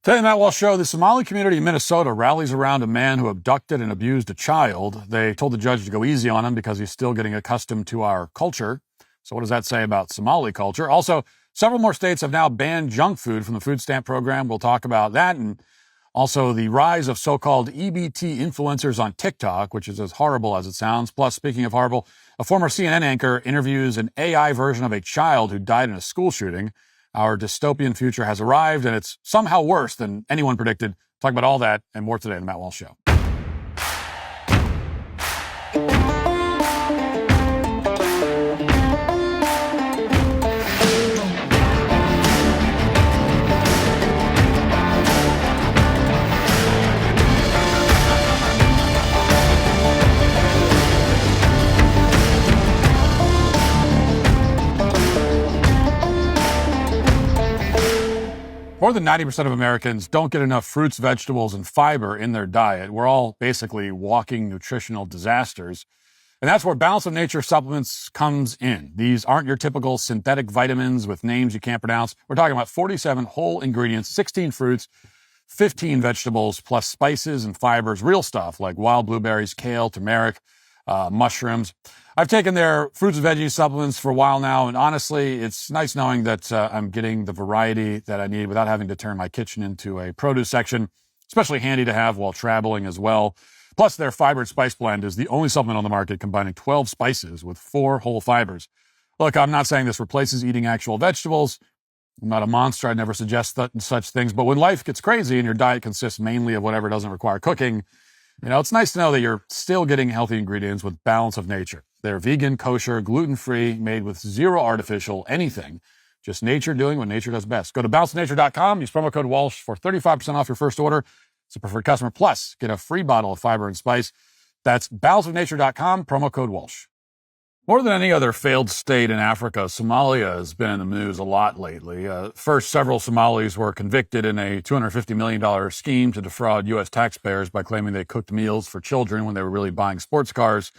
Today on Matt Walsh Show, the Somali community in Minnesota rallies around a man who abducted and abused a child. They told the judge to go easy on him because he's still getting accustomed to our culture. So what does that say about Somali culture? Also, several more states have now banned junk food from the food stamp program. We'll talk about that. And also the rise of so-called EBT influencers on TikTok, which is as horrible as it sounds. Plus, speaking of horrible, a former CNN anchor interviews an AI version of a child who died in a school shooting. Our dystopian future has arrived, and it's somehow worse than anyone predicted. Talk about all that and more today on the Matt Walsh Show. More than 90% of Americans don't get enough fruits, vegetables, and fiber in their diet. We're all basically walking nutritional disasters. And that's where Balance of Nature supplements comes in. These aren't your typical synthetic vitamins with names you can't pronounce. We're talking about 47 whole ingredients, 16 fruits, 15 vegetables, plus spices and fibers, real stuff like wild blueberries, kale, turmeric, mushrooms. I've taken their fruits and veggie supplements for a while now, and honestly, it's nice knowing that I'm getting the variety that I need without having to turn my kitchen into a produce section, especially handy to have while traveling as well. Plus, their fiber spice blend is the only supplement on the market combining 12 spices with 4 whole fibers. Look, I'm not saying this replaces eating actual vegetables. I'm not a monster. I'd never suggest such things. But when life gets crazy and your diet consists mainly of whatever doesn't require cooking, it's nice to know that you're still getting healthy ingredients with Balance of Nature. They're vegan, kosher, gluten-free, made with zero artificial anything. Just nature doing what nature does best. Go to balanceofnature.com. Use promo code Walsh for 35% off your first order. It's a preferred customer. Plus, get a free bottle of fiber and spice. That's balanceofnature.com, promo code Walsh. More than any other failed state in Africa, Somalia has been in the news a lot lately. First, several Somalis were convicted in a $250 million scheme to defraud U.S. taxpayers by claiming they cooked meals for children when they were really buying sports cars.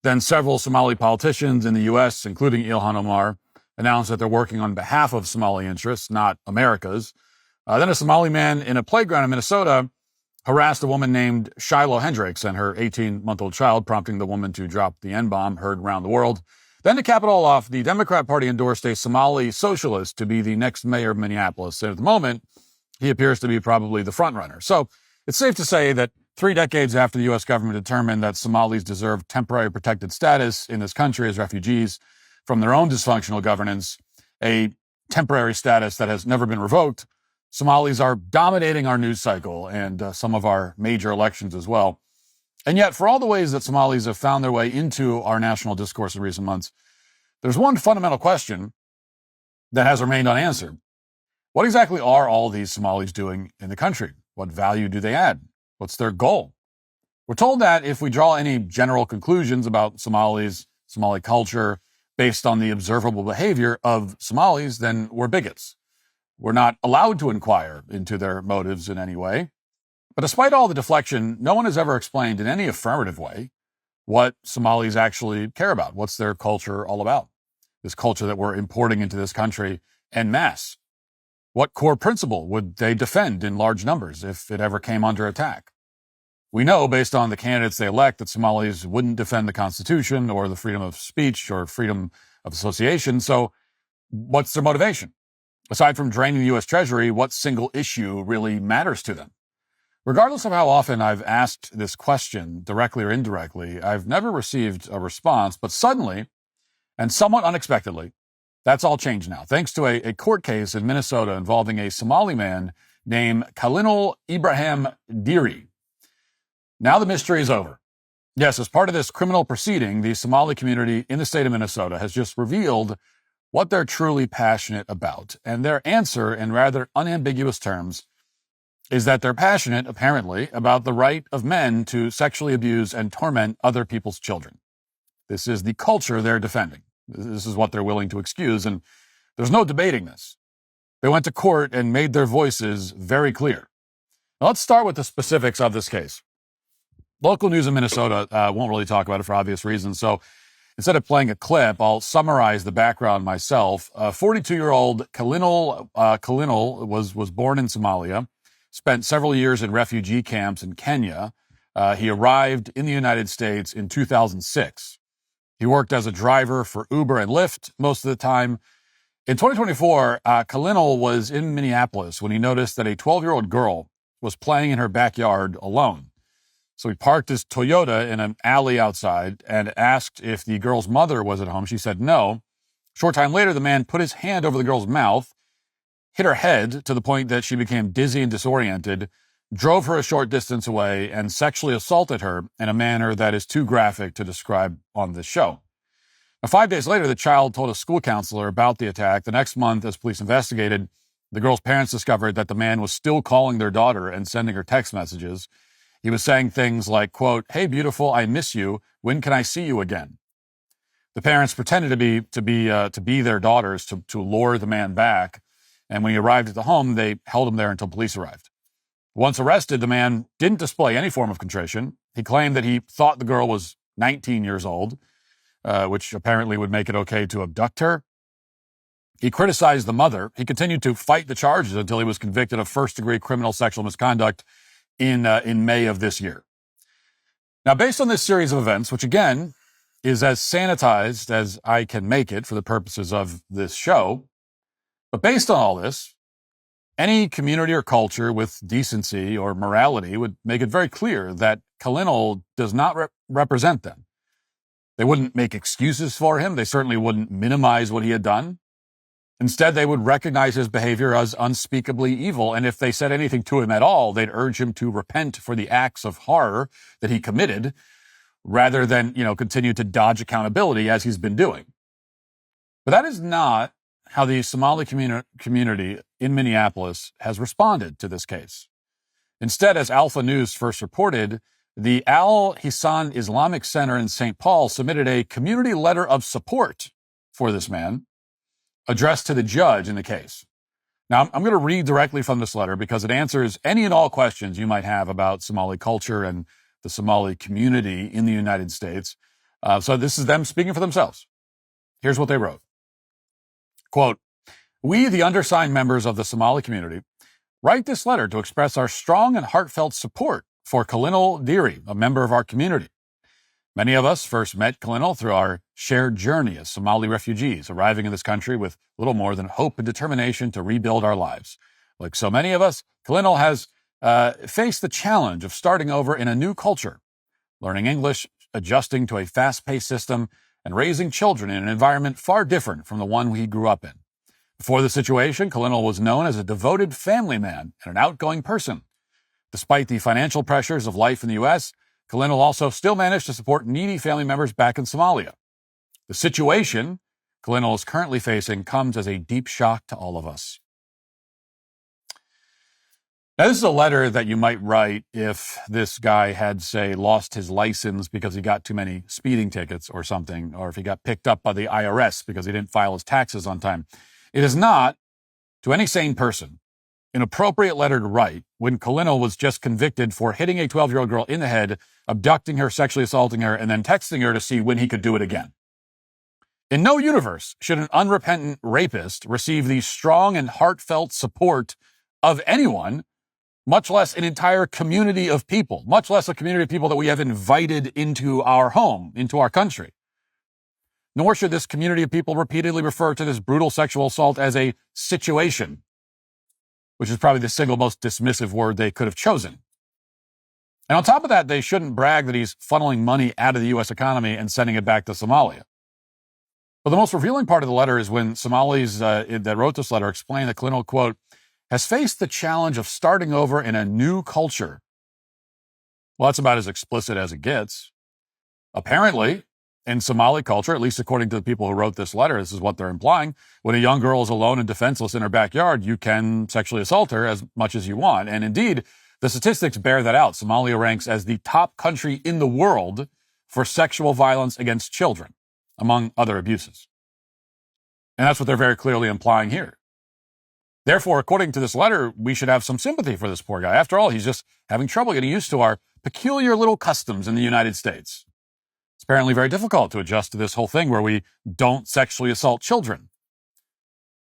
Then several Somali politicians in the U.S., including Ilhan Omar, announced that they're working on behalf of Somali interests, not America's. Then a Somali man in a playground in Minnesota harassed a woman named Shiloh Hendricks and her 18-month-old child, prompting the woman to drop the N-bomb heard around the world. Then to cap it all off, the Democrat Party endorsed a Somali socialist to be the next mayor of Minneapolis. And at the moment, he appears to be probably the front runner. So it's safe to say that 3 decades after the U.S. government determined that Somalis deserve temporary protected status in this country as refugees from their own dysfunctional governance, a temporary status that has never been revoked, Somalis are dominating our news cycle and some of our major elections as well. And yet, for all the ways that Somalis have found their way into our national discourse in recent months, there's one fundamental question that has remained unanswered. What exactly are all these Somalis doing in the country? What value do they add? What's their goal? We're told that if we draw any general conclusions about Somalis, Somali culture, based on the observable behavior of Somalis, then we're bigots. We're not allowed to inquire into their motives in any way. But despite all the deflection, no one has ever explained in any affirmative way what Somalis actually care about. What's their culture all about? This culture that we're importing into this country en masse. What core principle would they defend in large numbers if it ever came under attack? We know, based on the candidates they elect, that Somalis wouldn't defend the Constitution or the freedom of speech or freedom of association. So what's their motivation? Aside from draining the U.S. Treasury, what single issue really matters to them? Regardless of how often I've asked this question, directly or indirectly, I've never received a response. But suddenly, and somewhat unexpectedly, that's all changed now, thanks to a court case in Minnesota involving a Somali man named Khalil Ibrahim Diri. Now the mystery is over. Yes, as part of this criminal proceeding, the Somali community in the state of Minnesota has just revealed what they're truly passionate about. And their answer, in rather unambiguous terms, is that they're passionate, apparently, about the right of men to sexually abuse and torment other people's children. This is the culture they're defending. This is what they're willing to excuse, and there's no debating this. They went to court and made their voices very clear. Now, let's start with the specifics of this case. Local news in Minnesota won't really talk about it for obvious reasons, so instead of playing a clip, I'll summarize the background myself. 42-year-old Khalil was born in Somalia. spent several years in refugee camps in Kenya. He arrived in the United States in 2006. He worked as a driver for Uber and Lyft most of the time. In 2024, Kalinal was in Minneapolis when he noticed that a 12-year-old girl was playing in her backyard alone. So he parked his Toyota in an alley outside and asked if the girl's mother was at home. She said no. Short time later, the man put his hand over the girl's mouth, hit her head to the point that she became dizzy and disoriented, drove her a short distance away, and sexually assaulted her in a manner that is too graphic to describe on this show. Now, 5 days later, the child told a school counselor about the attack. The next month, as police investigated, the girl's parents discovered that the man was still calling their daughter and sending her text messages. He was saying things like, quote, "Hey, beautiful, I miss you. When can I see you again?" The parents pretended to be their daughters to lure the man back. And when he arrived at the home, they held him there until police arrived. Once arrested, the man didn't display any form of contrition. He claimed that he thought the girl was 19 years old, which apparently would make it okay to abduct her. He criticized the mother. He continued to fight the charges until he was convicted of first-degree criminal sexual misconduct in May of this year. Now, based on this series of events, which again is as sanitized as I can make it for the purposes of this show, but based on all this, any community or culture with decency or morality would make it very clear that Kalinal does not represent them. They wouldn't make excuses for him. They certainly wouldn't minimize what he had done. Instead, they would recognize his behavior as unspeakably evil, and if they said anything to him at all, they'd urge him to repent for the acts of horror that he committed, rather than, continue to dodge accountability as he's been doing. But that is not how the Somali community in Minneapolis has responded to this case. Instead, as Alpha News first reported, the Al Hissan Islamic Center in St. Paul submitted a community letter of support for this man, addressed to the judge in the case. Now, I'm going to read directly from this letter because it answers any and all questions you might have about Somali culture and the Somali community in the United States. So this is them speaking for themselves. Here's what they wrote. Quote, "We, the undersigned members of the Somali community, write this letter to express our strong and heartfelt support for Kalinal Diri, a member of our community. Many of us first met Kalinal through our shared journey as Somali refugees, arriving in this country with little more than hope and determination to rebuild our lives. Like so many of us, Kalinal has faced the challenge of starting over in a new culture, learning English, adjusting to a fast-paced system, and raising children in an environment far different from the one he grew up in. Before the situation, Kalinal was known as a devoted family man and an outgoing person. Despite the financial pressures of life in the U.S., Kalinal also still managed to support needy family members back in Somalia. The situation Kalinal is currently facing comes as a deep shock to all of us." Now, this is a letter that you might write if this guy had, say, lost his license because he got too many speeding tickets or something, or if he got picked up by the IRS because he didn't file his taxes on time. It is not, to any sane person, an appropriate letter to write when Kalinal was just convicted for hitting a 12-year-old girl in the head, abducting her, sexually assaulting her, and then texting her to see when he could do it again. In no universe should an unrepentant rapist receive the strong and heartfelt support of anyone, much less an entire community of people, much less a community of people that we have invited into our home, into our country. Nor should this community of people repeatedly refer to this brutal sexual assault as a situation, which is probably the single most dismissive word they could have chosen. And on top of that, they shouldn't brag that he's funneling money out of the U.S. economy and sending it back to Somalia. But the most revealing part of the letter is when Somalis that wrote this letter explained that Kalinal, quote, has faced the challenge of starting over in a new culture. Well, that's about as explicit as it gets. Apparently, in Somali culture, at least according to the people who wrote this letter, this is what they're implying. When a young girl is alone and defenseless in her backyard, you can sexually assault her as much as you want. And indeed, the statistics bear that out. Somalia ranks as the top country in the world for sexual violence against children, among other abuses. And that's what they're very clearly implying here. Therefore, according to this letter, we should have some sympathy for this poor guy. After all, he's just having trouble getting used to our peculiar little customs in the United States. It's apparently very difficult to adjust to this whole thing where we don't sexually assault children.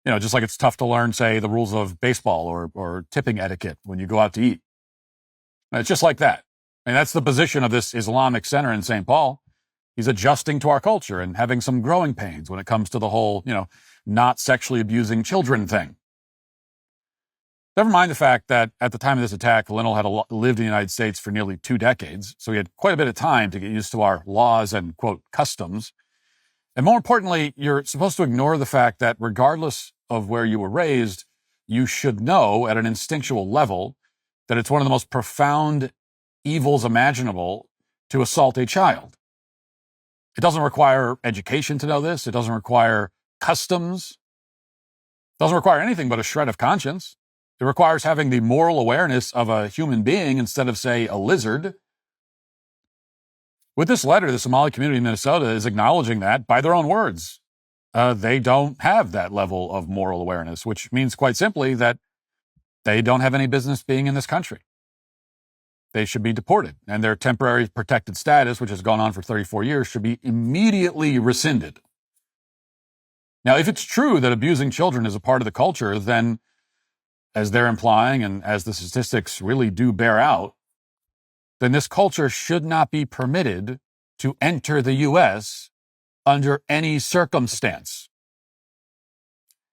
Just like it's tough to learn, say, the rules of baseball or tipping etiquette when you go out to eat. It's just like that. And that's the position of this Islamic center in St. Paul. He's adjusting to our culture and having some growing pains when it comes to the whole, not sexually abusing children thing. Never mind the fact that at the time of this attack, Lionel had lived in the United States for nearly 2 decades, so he had quite a bit of time to get used to our laws and, quote, customs. And more importantly, you're supposed to ignore the fact that regardless of where you were raised, you should know at an instinctual level that it's one of the most profound evils imaginable to assault a child. It doesn't require education to know this. It doesn't require customs. It doesn't require anything but a shred of conscience. It requires having the moral awareness of a human being instead of, say, a lizard. With this letter, the Somali community in Minnesota is acknowledging that by their own words. They don't have that level of moral awareness, which means quite simply that they don't have any business being in this country. They should be deported, and their temporary protected status, which has gone on for 34 years, should be immediately rescinded. Now, if it's true that abusing children is a part of the culture, then, as they're implying and as the statistics really do bear out, then this culture should not be permitted to enter the U.S. under any circumstance.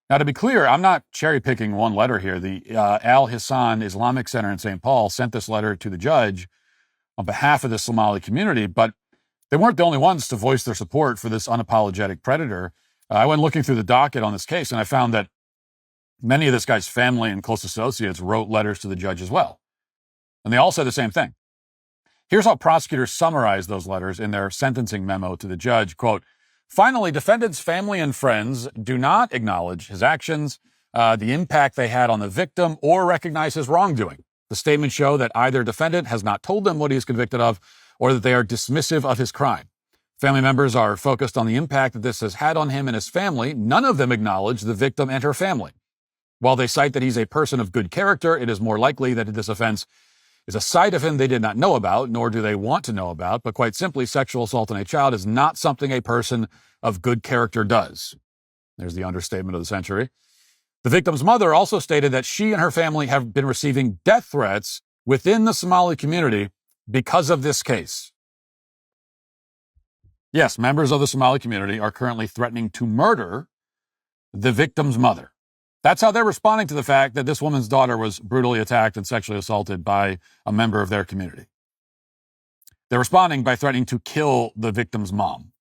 Now, to be clear, I'm not cherry-picking one letter here. The Al Hissan Islamic Center in St. Paul sent this letter to the judge on behalf of the Somali community, but they weren't the only ones to voice their support for this unapologetic predator. I went looking through the docket on this case, and I found that many of this guy's family and close associates wrote letters to the judge as well. And they all said the same thing. Here's how prosecutors summarized those letters in their sentencing memo to the judge. Quote, "Finally, defendant's family and friends do not acknowledge his actions, the impact they had on the victim, or recognize his wrongdoing. The statements show that either defendant has not told them what he is convicted of, or that they are dismissive of his crime. Family members are focused on the impact that this has had on him and his family. None of them acknowledge the victim and her family. While they cite that he's a person of good character, it is more likely that this offense is a side of him they did not know about, nor do they want to know about, but quite simply, sexual assault on a child is not something a person of good character does." There's the understatement of the century. The victim's mother also stated that she and her family have been receiving death threats within the Somali community because of this case. Yes, members of the Somali community are currently threatening to murder the victim's mother. That's how they're responding to the fact that this woman's daughter was brutally attacked and sexually assaulted by a member of their community. They're responding by threatening to kill the victim's mom.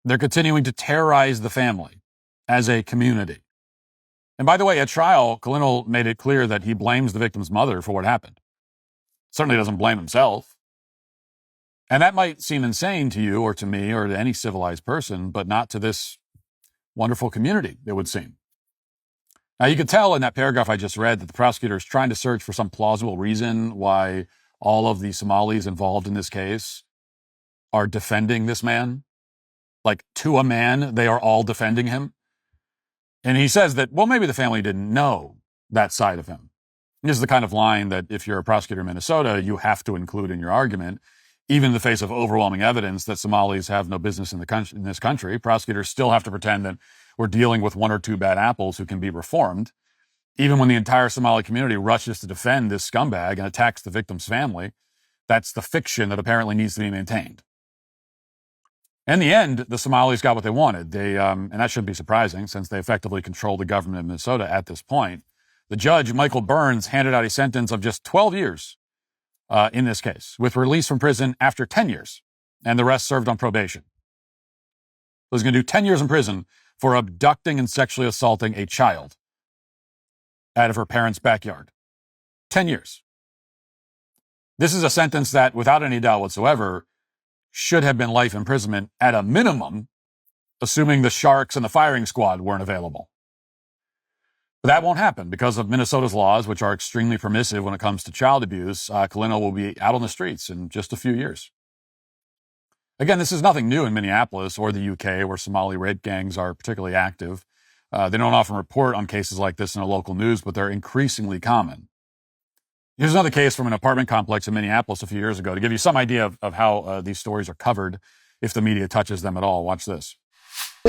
They're continuing to terrorize the family as a community. And by the way, at trial, Colonel made it clear that he blames the victim's mother for what happened. Certainly doesn't blame himself. And that might seem insane to you or to me or to any civilized person, but not to this wonderful community, it would seem. Now, you could tell in that paragraph I just read that the prosecutor is trying to search for some plausible reason why all of the Somalis involved in this case are defending this man. Like, to a man, they are all defending him. And he says that, well, maybe the family didn't know that side of him. This is the kind of line that if you're a prosecutor in Minnesota, you have to include in your argument. Even in the face of overwhelming evidence that Somalis have no business in this country, prosecutors still have to pretend that we're dealing with one or two bad apples who can be reformed. Even when the entire Somali community rushes to defend this scumbag and attacks the victim's family, that's the fiction that apparently needs to be maintained. In the end, the Somalis got what they wanted. And that shouldn't be surprising since they effectively control the government of Minnesota at this point. The judge, Michael Burns, handed out a sentence of just 12 years in this case, with release from prison after 10 years, and the rest served on probation. So he's going to do 10 years in prison for abducting and sexually assaulting a child out of her parents' backyard. 10 years. This is a sentence that, without any doubt whatsoever, should have been life imprisonment at a minimum, assuming the sharks and the firing squad weren't available. But that won't happen because of Minnesota's laws, which are extremely permissive when it comes to child abuse. Kalina will be out on the streets in just a few years. Again, this is nothing new in Minneapolis or the UK, where Somali rape gangs are particularly active. They don't often report on cases like this in the local news, but they're increasingly common. Here's another case from an apartment complex in Minneapolis a few years ago to give you some idea of how these stories are covered if the media touches them at all. Watch this.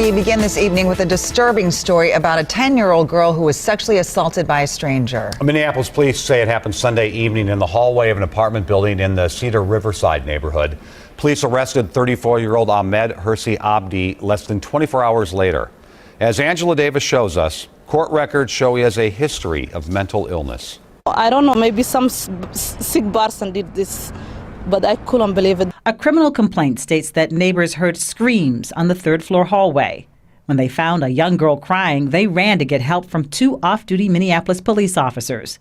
We begin this evening with a disturbing story about a 10-year-old girl who was sexually assaulted by a stranger. Minneapolis police say it happened Sunday evening in the hallway of an apartment building in the Cedar Riverside neighborhood. Police arrested 34-year-old Ahmed Hirsi Abdi less than 24 hours later. As Angela Davis shows us, court records show he has a history of mental illness. I don't know, maybe some sick person did this, but I couldn't believe it. A criminal complaint states that neighbors heard screams on the third-floor hallway. When they found a young girl crying, they ran to get help from two off-duty Minneapolis police officers.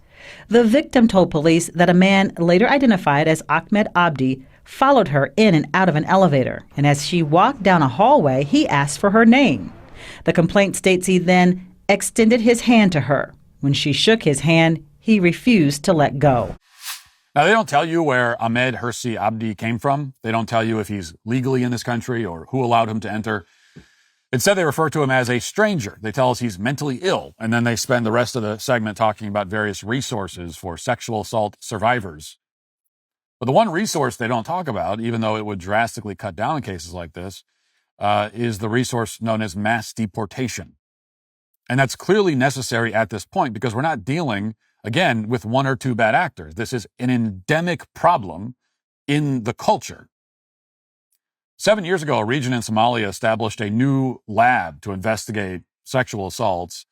The victim told police that a man, later identified as Ahmed Abdi, followed her in and out of an elevator, and as she walked down a hallway, he asked for her name. The complaint states he then extended his hand to her. When she shook his hand, he refused to let go. Now, they don't tell you where Ahmed Hirsi Abdi came from. They don't tell you if he's legally in this country or who allowed him to enter. Instead, they refer to him as a stranger. They tell us he's mentally ill, and then they spend the rest of the segment talking about various resources for sexual assault survivors. But the one resource they don't talk about, even though it would drastically cut down on cases like this, is the resource known as mass deportation. And that's clearly necessary at this point because we're not dealing, again, with one or two bad actors. This is an endemic problem in the culture. 7 years ago, a region in Somalia established a new lab to investigate sexual assaults.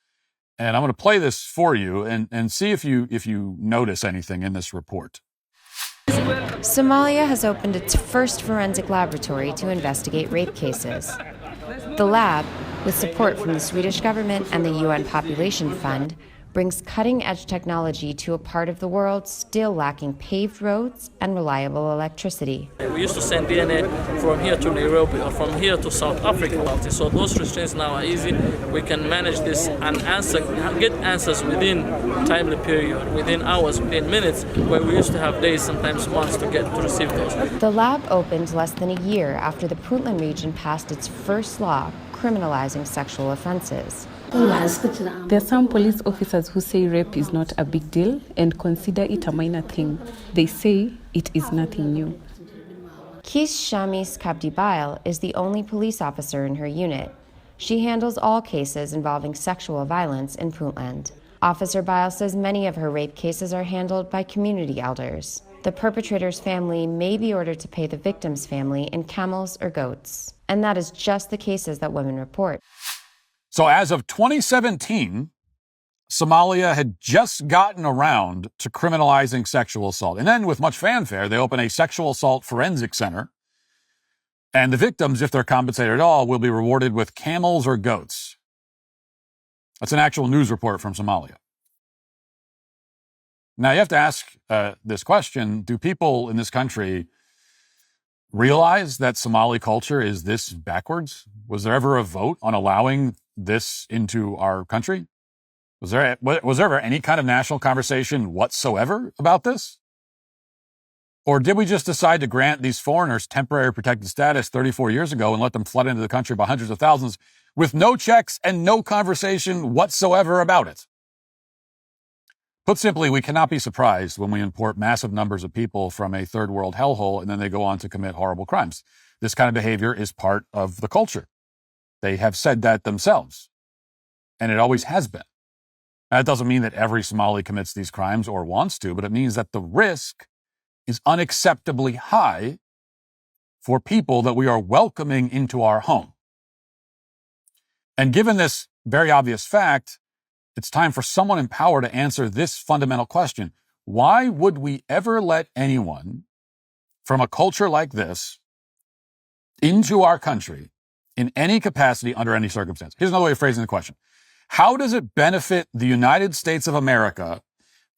And I'm going to play this for you and see if you notice anything in this report. Somalia has opened its first forensic laboratory to investigate rape cases. The lab, with support from the Swedish government and the UN Population Fund, brings cutting-edge technology to a part of the world still lacking paved roads and reliable electricity. We used to send DNA from here to Nairobi or from here to South Africa. So those restraints now are easy. We can manage this and get answers within timely period, within hours, within minutes, where we used to have days, sometimes months to receive those. The lab opened less than a year after the Puntland region passed its first law criminalizing sexual offenses. There are some police officers who say rape is not a big deal and consider it a minor thing. They say it is nothing new. Kis Shamis Kabdibail is the only police officer in her unit. She handles all cases involving sexual violence in Puntland. Officer Bail says many of her rape cases are handled by community elders. The perpetrator's family may be ordered to pay the victim's family in camels or goats. And that is just the cases that women report. So as of 2017, Somalia had just gotten around to criminalizing sexual assault. And then with much fanfare, they open a sexual assault forensic center. And the victims, if they're compensated at all, will be rewarded with camels or goats. That's an actual news report from Somalia. Now, you have to ask this question. Do people in this country realize that Somali culture is this backwards? Was there ever a vote on allowing this into our country? Was there ever any kind of national conversation whatsoever about this? Or did we just decide to grant these foreigners temporary protected status 34 years ago and let them flood into the country by hundreds of thousands with no checks and no conversation whatsoever about it? Put simply, we cannot be surprised when we import massive numbers of people from a third world hellhole and then they go on to commit horrible crimes. This kind of behavior is part of the culture. They have said that themselves, and it always has been. That doesn't mean that every Somali commits these crimes or wants to, but it means that the risk is unacceptably high for people that we are welcoming into our home. And given this very obvious fact, it's time for someone in power to answer this fundamental question. Why would we ever let anyone from a culture like this into our country in any capacity under any circumstance? Here's another way of phrasing the question. How does it benefit the United States of America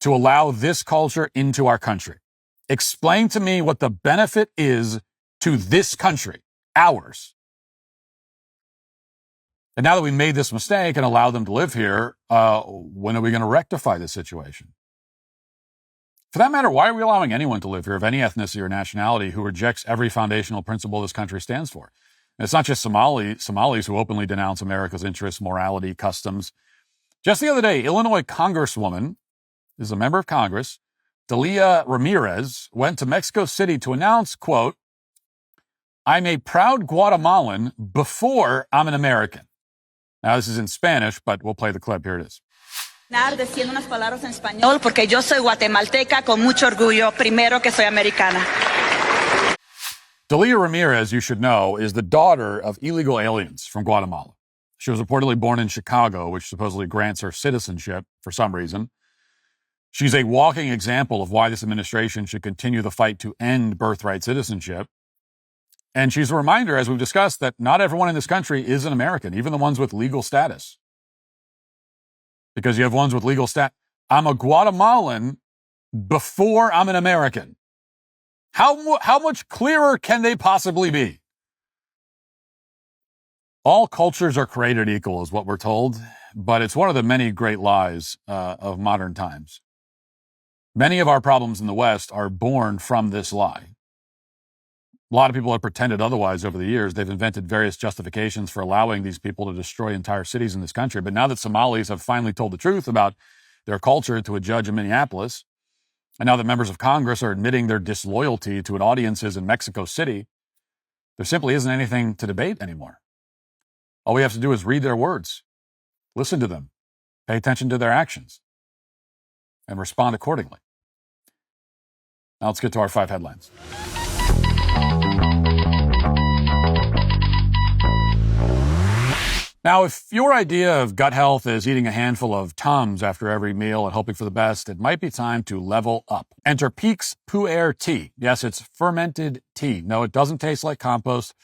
to allow this culture into our country? Explain to me what the benefit is to this country, ours. And now that we made this mistake and allowed them to live here, when are we going to rectify this situation? For that matter, why are we allowing anyone to live here of any ethnicity or nationality who rejects every foundational principle this country stands for? And it's not just Somalis who openly denounce America's interests, morality, customs. Just the other day, Illinois Congresswoman, is a member of Congress, Delia Ramirez, went to Mexico City to announce, quote, I'm a proud Guatemalan before I'm an American. Now, this is in Spanish, but we'll play the clip. Here it is. Diciendo unas palabras en español porque yo soy guatemalteca con mucho orgullo, primero que soy americana. Delia Ramirez, you should know, is the daughter of illegal aliens from Guatemala. She was reportedly born in Chicago, which supposedly grants her citizenship for some reason. She's a walking example of why this administration should continue the fight to end birthright citizenship. And she's a reminder, as we've discussed, that not everyone in this country is an American, even the ones with legal status. Because you have ones with legal status. I'm a Guatemalan before I'm an American. How much clearer can they possibly be? All cultures are created equal, is what we're told, but it's one of the many great lies of modern times. Many of our problems in the West are born from this lie. A lot of people have pretended otherwise over the years. They've invented various justifications for allowing these people to destroy entire cities in this country. But now that Somalis have finally told the truth about their culture to a judge in Minneapolis, and now that members of Congress are admitting their disloyalty to audiences in Mexico City, there simply isn't anything to debate anymore. All we have to do is read their words, listen to them, pay attention to their actions, and respond accordingly. Now let's get to our 5 headlines. Now, if your idea of gut health is eating a handful of Tums after every meal and hoping for the best, it might be time to level up. Enter Peak's Pu'er tea. Yes, it's fermented tea. No, it doesn't taste like compost.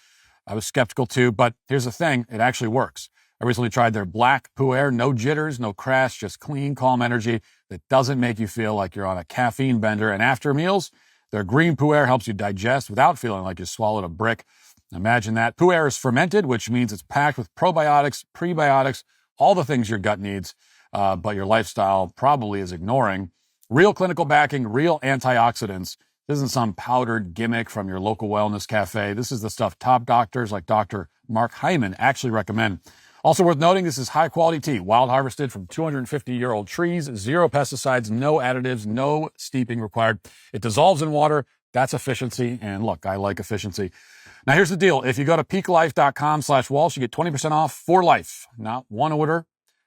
I was skeptical too, but here's the thing. It actually works. I recently tried their black Pu'er. No jitters, no crash, just clean, calm energy that doesn't make you feel like you're on a caffeine bender. And after meals, their green Pu'er helps you digest without feeling like you swallowed a brick. Imagine that. Pu'er is fermented, which means it's packed with probiotics, prebiotics, all the things your gut needs, but your lifestyle probably is ignoring. Real clinical backing, real antioxidants. This isn't some powdered gimmick from your local wellness cafe. This is the stuff top doctors like Dr. Mark Hyman actually recommend. Also worth noting, this is high-quality tea, wild harvested from 250-year-old trees, 0 pesticides, no additives, no steeping required. It dissolves in water. That's efficiency. And look, I like efficiency. Now, here's the deal. If you go to peaklife.com/Walsh, you get 20% off for life. Not one order.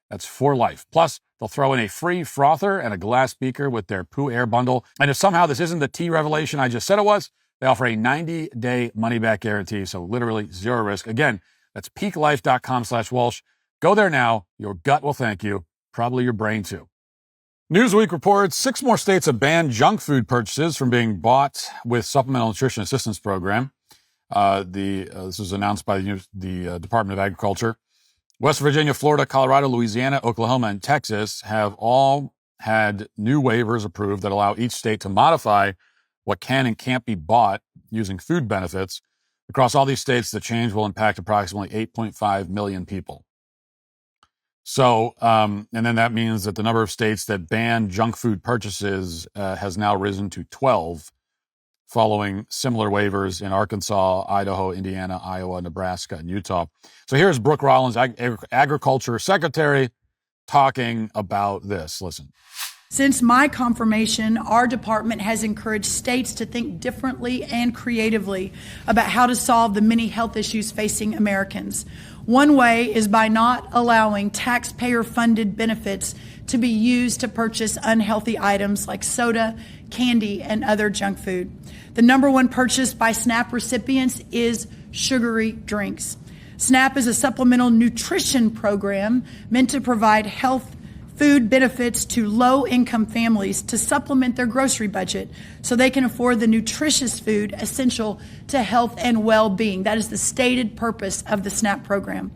That's for life. Plus, they'll throw in a free frother and a glass beaker with their Pu'er bundle. And if somehow this isn't the tea revelation I just said it was, they offer a 90-day money-back guarantee, so literally 0 risk. Again, that's peaklife.com/Walsh. Go there now. Your gut will thank you. Probably your brain, too. Newsweek reports 6 more states have banned junk food purchases from being bought with Supplemental Nutrition Assistance Program. This was announced by the Department of Agriculture. West Virginia, Florida, Colorado, Louisiana, Oklahoma, and Texas have all had new waivers approved that allow each state to modify what can and can't be bought using food benefits. Across all these states, the change will impact approximately 8.5 million people. So, and then that means that the number of states that ban junk food purchases has now risen to 12, following similar waivers in Arkansas, Idaho, Indiana, Iowa, Nebraska, and Utah. So here's Brooke Rollins, Agriculture Secretary, talking about this. Listen. Since my confirmation, our department has encouraged states to think differently and creatively about how to solve the many health issues facing Americans. One way is by not allowing taxpayer-funded benefits to be used to purchase unhealthy items like soda, candy, and other junk food. The number one purchase by SNAP recipients is sugary drinks. SNAP is a supplemental nutrition program meant to provide health food benefits to low-income families to supplement their grocery budget so they can afford the nutritious food essential to health and well-being. That is the stated purpose of the SNAP program.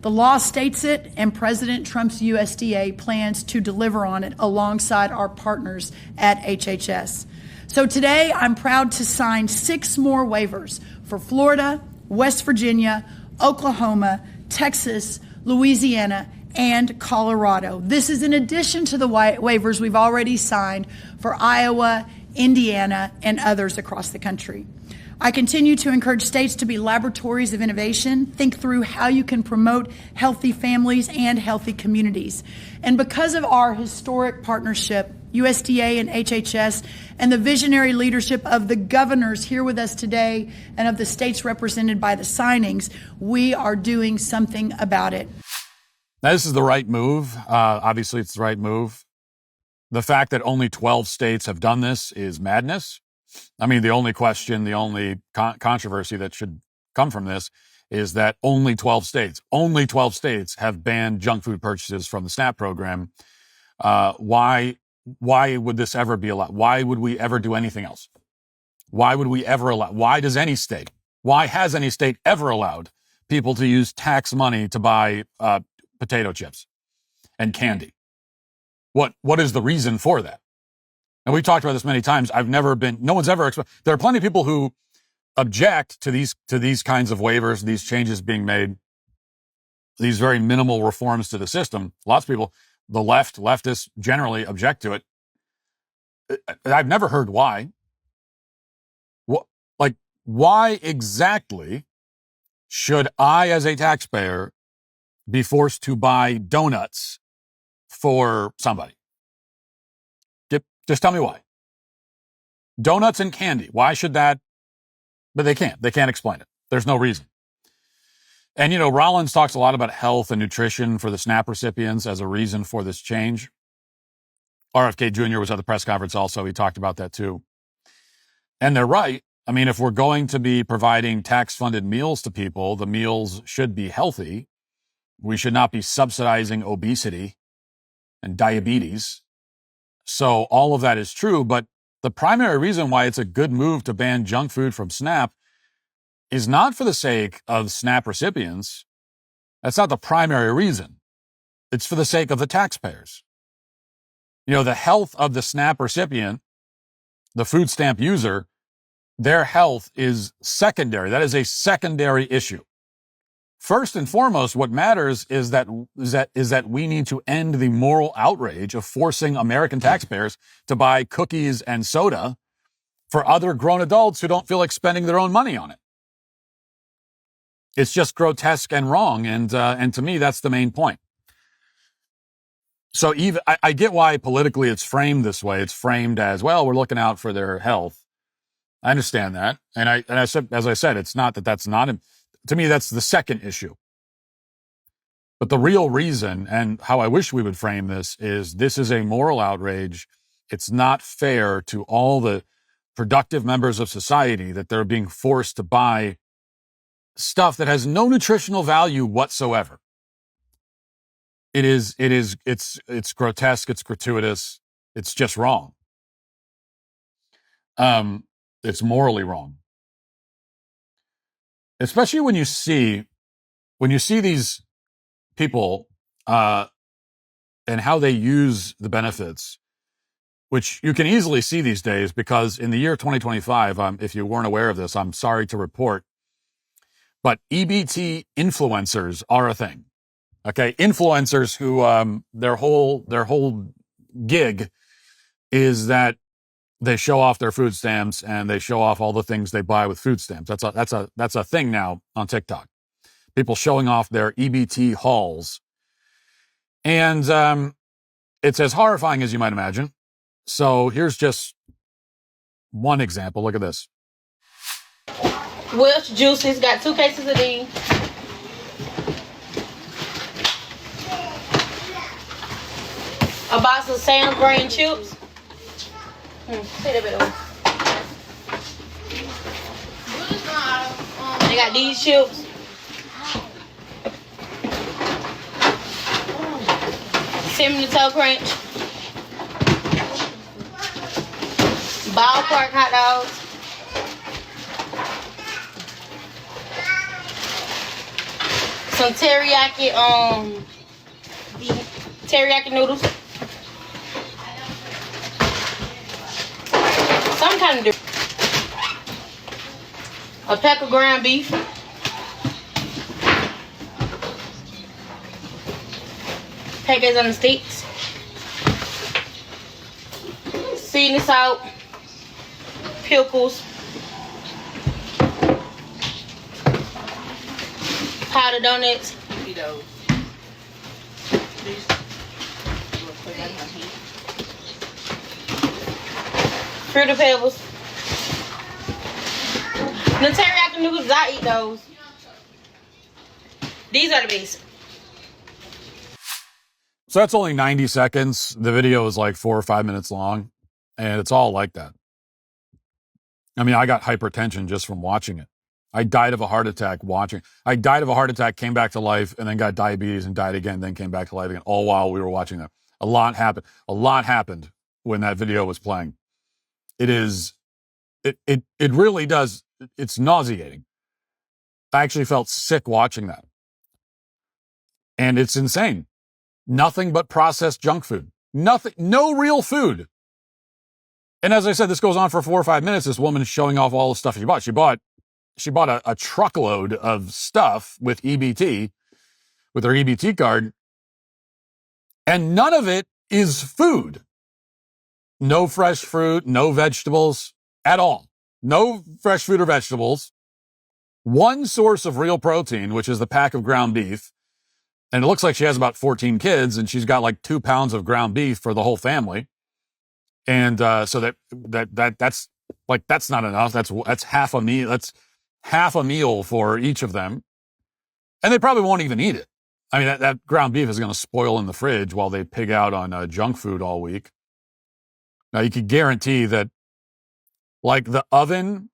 The law states it, and President Trump's USDA plans to deliver on it alongside our partners at HHS. So today, I'm proud to sign 6 more waivers for Florida, West Virginia, Oklahoma, Texas, Louisiana, and Colorado. This is in addition to the waivers we've already signed for Iowa, Indiana, and others across the country. I continue to encourage states to be laboratories of innovation, think through how you can promote healthy families and healthy communities. And because of our historic partnership, USDA and HHS, and the visionary leadership of the governors here with us today and of the states represented by the signings, we are doing something about it. Now, this is the right move. Obviously, it's the right move. The fact that only 12 states have done this is madness. I mean, the only question, the only controversy that should come from this is that only 12 states have banned junk food purchases from the SNAP program. Why would this ever be allowed? Why would we ever do anything else? Why would we ever allow? Why has any state ever allowed people to use tax money to buy potato chips and candy? What is the reason for that? And we've talked about this many times. No one's ever, there are plenty of people who object to these kinds of waivers, these changes being made, these very minimal reforms to the system. Lots of people, the leftists generally object to it. I've never heard why. Why exactly should I, as a taxpayer, be forced to buy donuts for somebody? Just tell me why. Donuts and candy. Why should that? But they can't. They can't explain it. There's no reason. And, Rollins talks a lot about health and nutrition for the SNAP recipients as a reason for this change. RFK Jr. was at the press conference also. He talked about that too. And they're right. I mean, if we're going to be providing tax-funded meals to people, the meals should be healthy. We should not be subsidizing obesity and diabetes. So all of that is true, but the primary reason why it's a good move to ban junk food from SNAP is not for the sake of SNAP recipients. That's not the primary reason. It's for the sake of the taxpayers. The health of the SNAP recipient, the food stamp user, their health is secondary. That is a secondary issue. First and foremost, what matters is that we need to end the moral outrage of forcing American taxpayers to buy cookies and soda for other grown adults who don't feel like spending their own money on it. It's just grotesque and wrong, and to me, that's the main point. So I get why politically it's framed this way. It's framed as, well, we're looking out for their health. I understand that, and I said, as I said, it's not that that's not. To me, that's the second issue. But the real reason, and how I wish we would frame this is a moral outrage. It's not fair to all the productive members of society that they're being forced to buy stuff that has no nutritional value whatsoever. It's grotesque, it's gratuitous, it's just wrong. It's morally wrong. Especially when you see these people and how they use the benefits, which you can easily see these days, because in the year 2025, if you weren't aware of this, I'm sorry to report, but EBT influencers are a thing. Okay, influencers who their whole gig is that they show off their food stamps and they show off all the things they buy with food stamps. That's a thing now on TikTok. People showing off their EBT hauls. And it's as horrifying as you might imagine. So here's just one example. Look at this. Welsh juices, got 2 cases of these. A box of Sam grain chips. Say that bit over. They got these chips. Cinnamon Toe Crunch. Ballpark hot dogs. Some teriyaki noodles. Some kind of different. A pack of ground beef. Packets on the sticks. Seasoning salt. pickles, powdered donuts. Fruity Pebbles. The teriyaki noodles, I eat those. These are the best. So that's only 90 seconds. The video is like 4 or 5 minutes long, and it's all like that. I mean, I got hypertension just from watching it. I died of a heart attack watching. I died of a heart attack, came back to life, and then got diabetes and died again, then came back to life again, all while we were watching that. A lot happened. A lot happened when that video was playing. It really does. It's nauseating. I actually felt sick watching that. And it's insane. Nothing but processed junk food. Nothing, no real food. And as I said, this goes on for 4 or 5 minutes. This woman is showing off all the stuff she bought. She bought a truckload of stuff with EBT, with her EBT card. And none of it is food. No fresh fruit, no vegetables at all. No fresh fruit or vegetables. One source of real protein, which is the pack of ground beef. And it looks like she has about 14 kids, and she's got like 2 pounds of ground beef for the whole family. And so that's not enough. That's half a meal. That's half a meal for each of them. And they probably won't even eat it. I mean, that ground beef is going to spoil in the fridge while they pig out on junk food all week. Now, you could guarantee that, like, the oven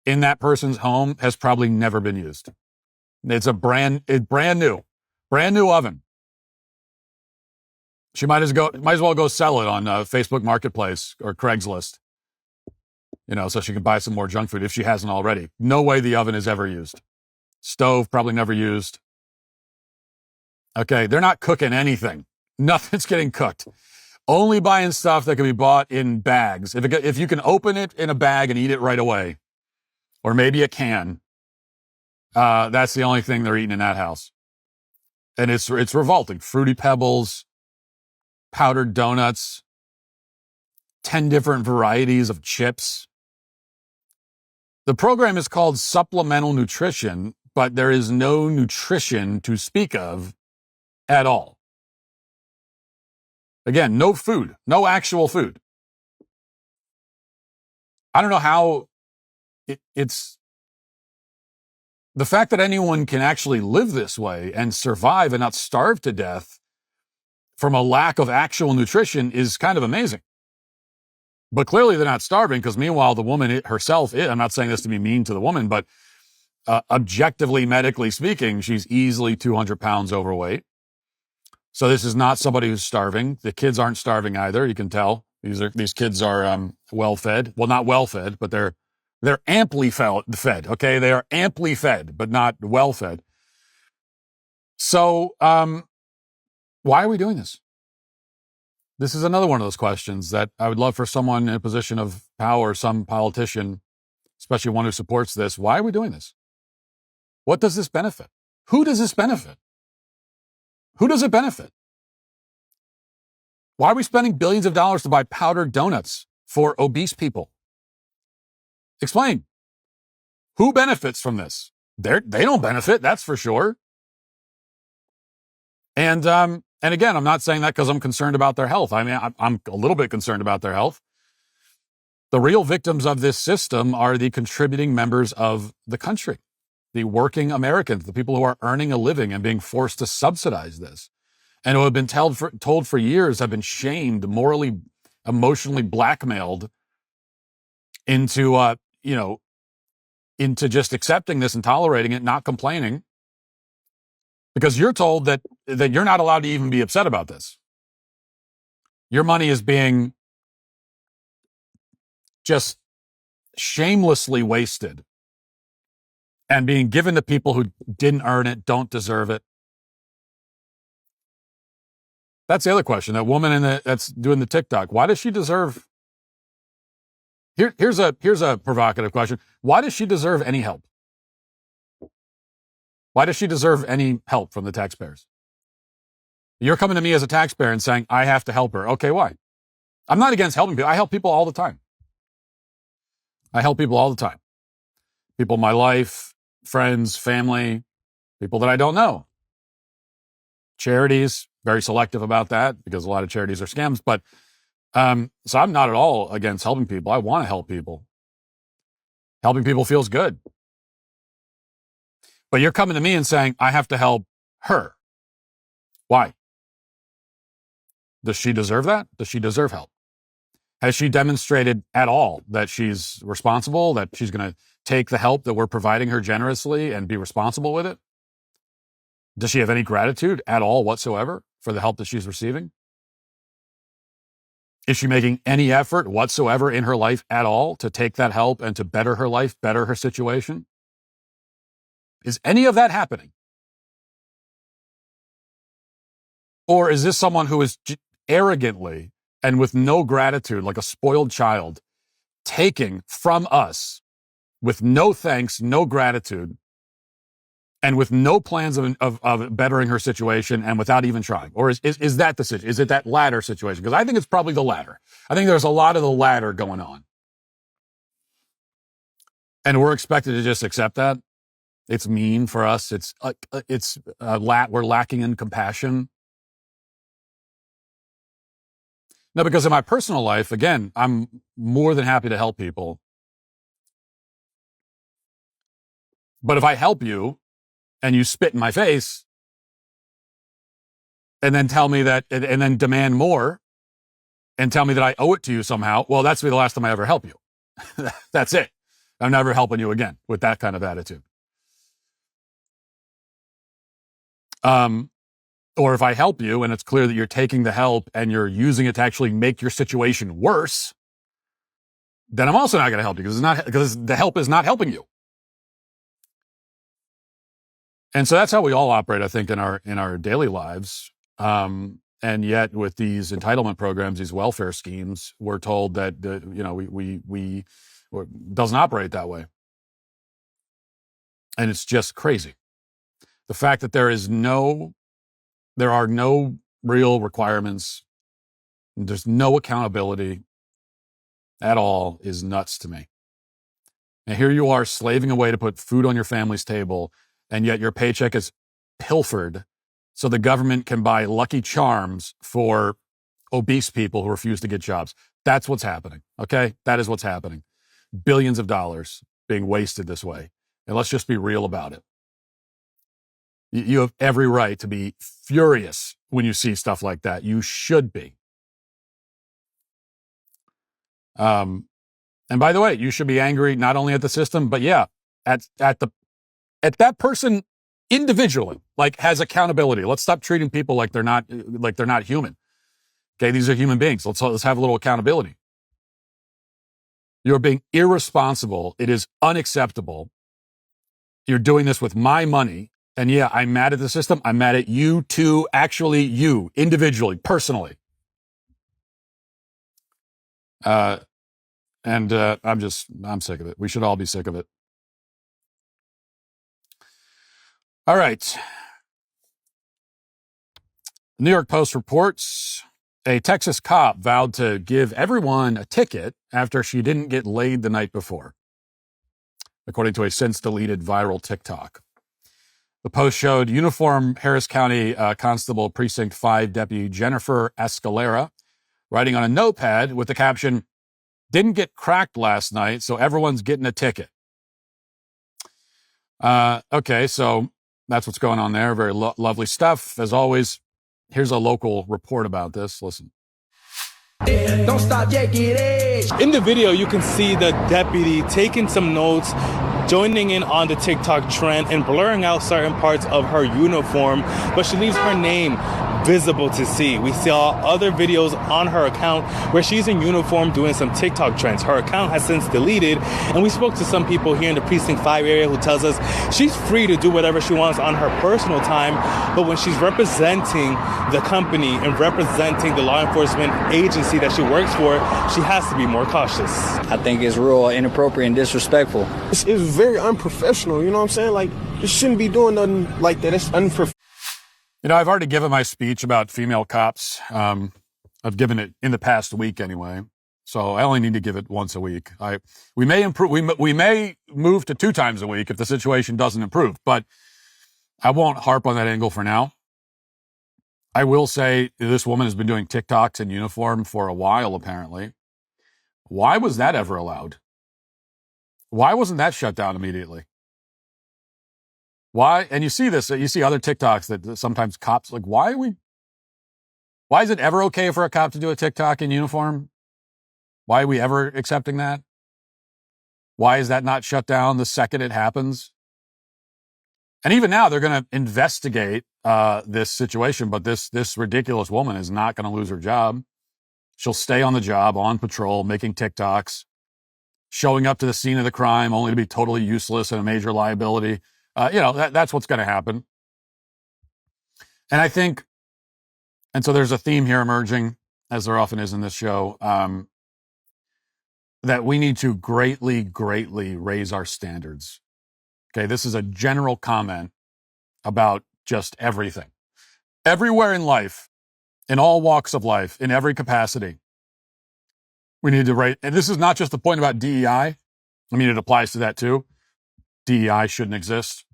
in that person's home has probably never been used. It's brand new oven. She might as well go sell it on Facebook Marketplace or Craigslist, so she can buy some more junk food if she hasn't already. No way the oven is ever used. Stove probably never used. Okay, they're not cooking anything. Nothing's getting cooked. Only buying stuff that can be bought in bags. If you can open it in a bag and eat it right away, or maybe a can, that's the only thing they're eating in that house. And it's revolting. Fruity Pebbles, powdered donuts, 10 different varieties of chips. The program is called supplemental nutrition, but there is no nutrition to speak of at all. Again, no food, no actual food. I don't know how it's the fact that anyone can actually live this way and survive and not starve to death from a lack of actual nutrition is kind of amazing. But clearly they're not starving, because meanwhile, the woman herself, I'm not saying this to be mean to the woman, but objectively, medically speaking, she's easily 200 pounds overweight. So this is not somebody who's starving. The kids aren't starving either. You can tell these kids are well fed. Well, not well fed, but they're amply fed. Okay, they are amply fed, but not well fed. So why are we doing this? This is another one of those questions that I would love for someone in a position of power, some politician, especially one who supports this. Why are we doing this? What does this benefit? Who does this benefit? Who does it benefit? Why are we spending billions of dollars to buy powdered donuts for obese people? Explain. Who benefits from this? They don't benefit, that's for sure. And again, I'm not saying that because I'm concerned about their health. I mean, I'm a little bit concerned about their health. The real victims of this system are the contributing members of the country, the working Americans, the people who are earning a living and being forced to subsidize this, and who have been told for years, have been shamed, morally, emotionally blackmailed into into just accepting this and tolerating it, not complaining, because you're told that you're not allowed to even be upset about this. Your money is being just shamelessly wasted and being given to people who didn't earn it, don't deserve it. That's the other question. That woman that's doing the TikTok, why does she deserve? Here's a provocative question. Why does she deserve any help? Why does she deserve any help from the taxpayers? You're coming to me as a taxpayer and saying, I have to help her. Okay, why? I'm not against helping people. I help people all the time. I help people all the time. People in my life, friends, family, people that I don't know. Charities, very selective about that because a lot of charities are scams. But so I'm not at all against helping people. I want to help people. Helping people feels good. But you're coming to me and saying, I have to help her. Why? Does she deserve that? Does she deserve help? Has she demonstrated at all that she's responsible, that she's going to take the help that we're providing her generously and be responsible with it? Does she have any gratitude at all whatsoever for the help that she's receiving? Is she making any effort whatsoever in her life at all to take that help and to better her life, better her situation? Is any of that happening? Or is this someone who is arrogantly and with no gratitude, like a spoiled child, taking from us with no thanks, no gratitude, and with no plans of bettering her situation and without even trying? Or is that the situation? Is it that latter situation? Because I think it's probably the latter. I think there's a lot of the latter going on. And we're expected to just accept that. It's mean for us. We're lacking in compassion. No, because in my personal life, again, I'm more than happy to help people. But if I help you and you spit in my face and then tell me that, and then demand more and tell me that I owe it to you somehow, well, that's be the last time I ever help you. That's it. I'm never helping you again with that kind of attitude. Or if I help you and it's clear that you're taking the help and you're using it to actually make your situation worse, then I'm also not going to help you because the help is not helping you. And so that's how we all operate, I think, in our daily lives. And yet, with these entitlement programs, these welfare schemes, we're told that we doesn't operate that way, and it's just crazy. The fact that there are no real requirements, there's no accountability at all, is nuts to me. And here you are slaving away to put food on your family's table, and yet your paycheck is pilfered so the government can buy Lucky Charms for obese people who refuse to get jobs. That's what's happening, okay? That is what's happening. Billions of dollars being wasted this way. And let's just be real about it. You have every right to be furious when you see stuff like that. You should be. And by the way, you should be angry not only at the system, but at that person individually, like has accountability. Let's stop treating people like they're not human. Okay, these are human beings. Let's have a little accountability. You're being irresponsible. It is unacceptable. You're doing this with my money. And I'm mad at the system. I'm mad at you too, actually you, individually, personally. I'm sick of it. We should all be sick of it. All right. The New York Post reports a Texas cop vowed to give everyone a ticket after she didn't get laid the night before, according to a since deleted viral TikTok. The Post showed uniformed Harris County Constable Precinct 5 Deputy Jennifer Escalera writing on a notepad with the caption, "Didn't get cracked last night, so everyone's getting a ticket." Okay, so that's what's going on there. Very lovely stuff. As always, here's a local report about this. Listen. Don't stop, get it. In the video, you can see the deputy taking some notes, joining in on the TikTok trend and blurring out certain parts of her uniform, but she leaves her name visible to see. We saw other videos on her account where she's in uniform doing some TikTok trends. Her account has since deleted, and we spoke to some people here in the Precinct 5 area who tells us she's free to do whatever she wants on her personal time, but when she's representing the company and representing the law enforcement agency that she works for, she has to be more cautious. I think it's real inappropriate and disrespectful. It's very unprofessional, you know what I'm saying? Like, you shouldn't be doing nothing like that. It's unprofessional. I've already given my speech about female cops. I've given it in the past week anyway. So I only need to give it once a week. We may improve. We may move to 2 times a week if the situation doesn't improve, but I won't harp on that angle for now. I will say this woman has been doing TikToks in uniform for a while, apparently. Why was that ever allowed? Why wasn't that shut down immediately? Why? And you see this, you see other TikToks that sometimes cops, like, why is it ever okay for a cop to do a TikTok in uniform? Why are we ever accepting that? Why is that not shut down the second it happens? And even now, they're going to investigate this situation, but this ridiculous woman is not going to lose her job. She'll stay on the job, on patrol, making TikToks, showing up to the scene of the crime, only to be totally useless and a major liability. That's what's going to happen. And I think, and so there's a theme here emerging, as there often is in this show, that we need to greatly, greatly raise our standards. Okay, this is a general comment about just everything. Everywhere in life, in all walks of life, in every capacity, we need to raise, and this is not just the point about DEI. I mean, it applies to that too. DEI shouldn't exist.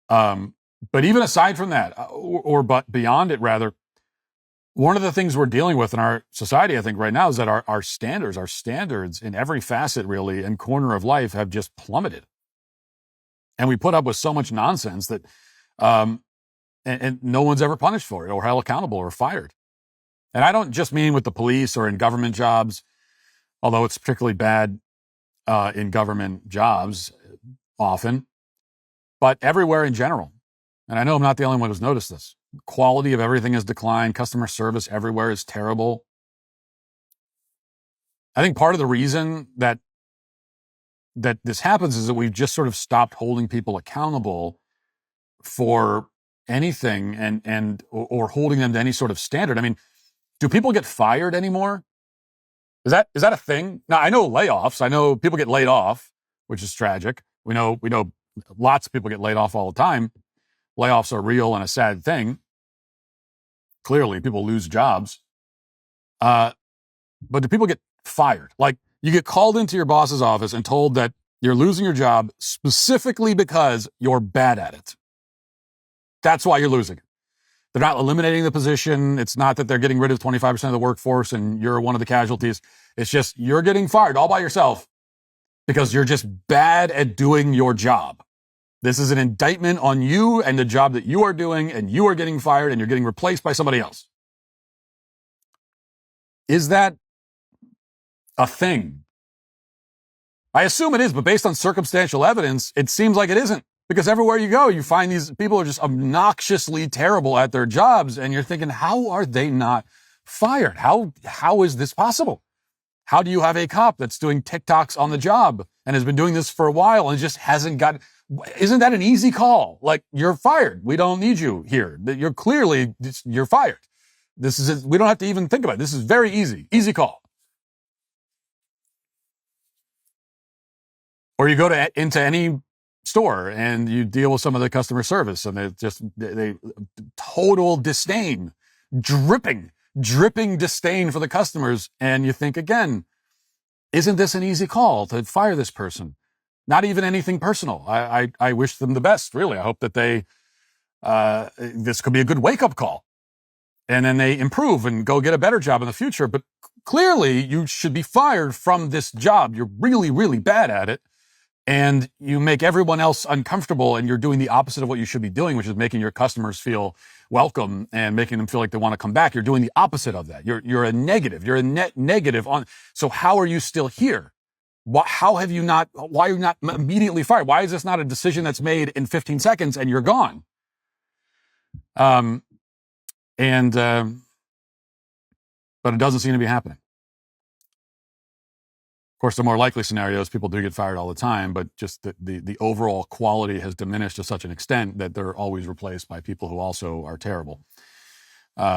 But even aside from that, but beyond it rather, one of the things we're dealing with in our society, I think right now, is that our standards in every facet really and corner of life have just plummeted. And we put up with so much nonsense that, and no one's ever punished for it or held accountable or fired. And I don't just mean with the police or in government jobs, although it's particularly bad in government jobs often, but everywhere in general. And I know I'm not the only one who's noticed this. Quality of everything has declined. Customer service everywhere is terrible. I think part of the reason that this happens is that we've just sort of stopped holding people accountable for anything or holding them to any sort of standard. I mean, do people get fired anymore? Is that a thing? Now, I know layoffs. I know people get laid off, which is tragic. We know lots of people get laid off all the time. Layoffs are real and a sad thing. Clearly, people lose jobs. But do people get fired? Like, you get called into your boss's office and told that you're losing your job specifically because you're bad at it. That's why you're losing it. They're not eliminating the position. It's not that they're getting rid of 25% of the workforce and you're one of the casualties. It's just you're getting fired all by yourself because you're just bad at doing your job. This is an indictment on you and the job that you are doing, and you are getting fired and you're getting replaced by somebody else. Is that a thing? I assume it is, but based on circumstantial evidence, it seems like it isn't. Because everywhere you go, you find these people are just obnoxiously terrible at their jobs, and you're thinking, how are they not fired? How is this possible? How do you have a cop that's doing TikToks on the job and has been doing this for a while and just hasn't got? Isn't that an easy call? Like, you're fired. We don't need you here. You're fired. We don't have to even think about it. This is very easy call. Or you go into any store and you deal with some of the customer service and they total disdain, dripping disdain for the customers. And you think again, isn't this an easy call to fire this person? Not even anything personal. I wish them the best, really. I hope that this could be a good wake up call and then they improve and go get a better job in the future. But clearly you should be fired from this job. You're really, really bad at it. And you make everyone else uncomfortable, and you're doing the opposite of what you should be doing, which is making your customers feel welcome and making them feel like they want to come back. You're doing the opposite of that. You're a negative. You're a net negative on. So how are you still here? Why are you not immediately fired? Why is this not a decision that's made in 15 seconds and you're gone? But it doesn't seem to be happening. Of course, the more likely scenarios, people do get fired all the time, but just the overall quality has diminished to such an extent that they're always replaced by people who also are terrible.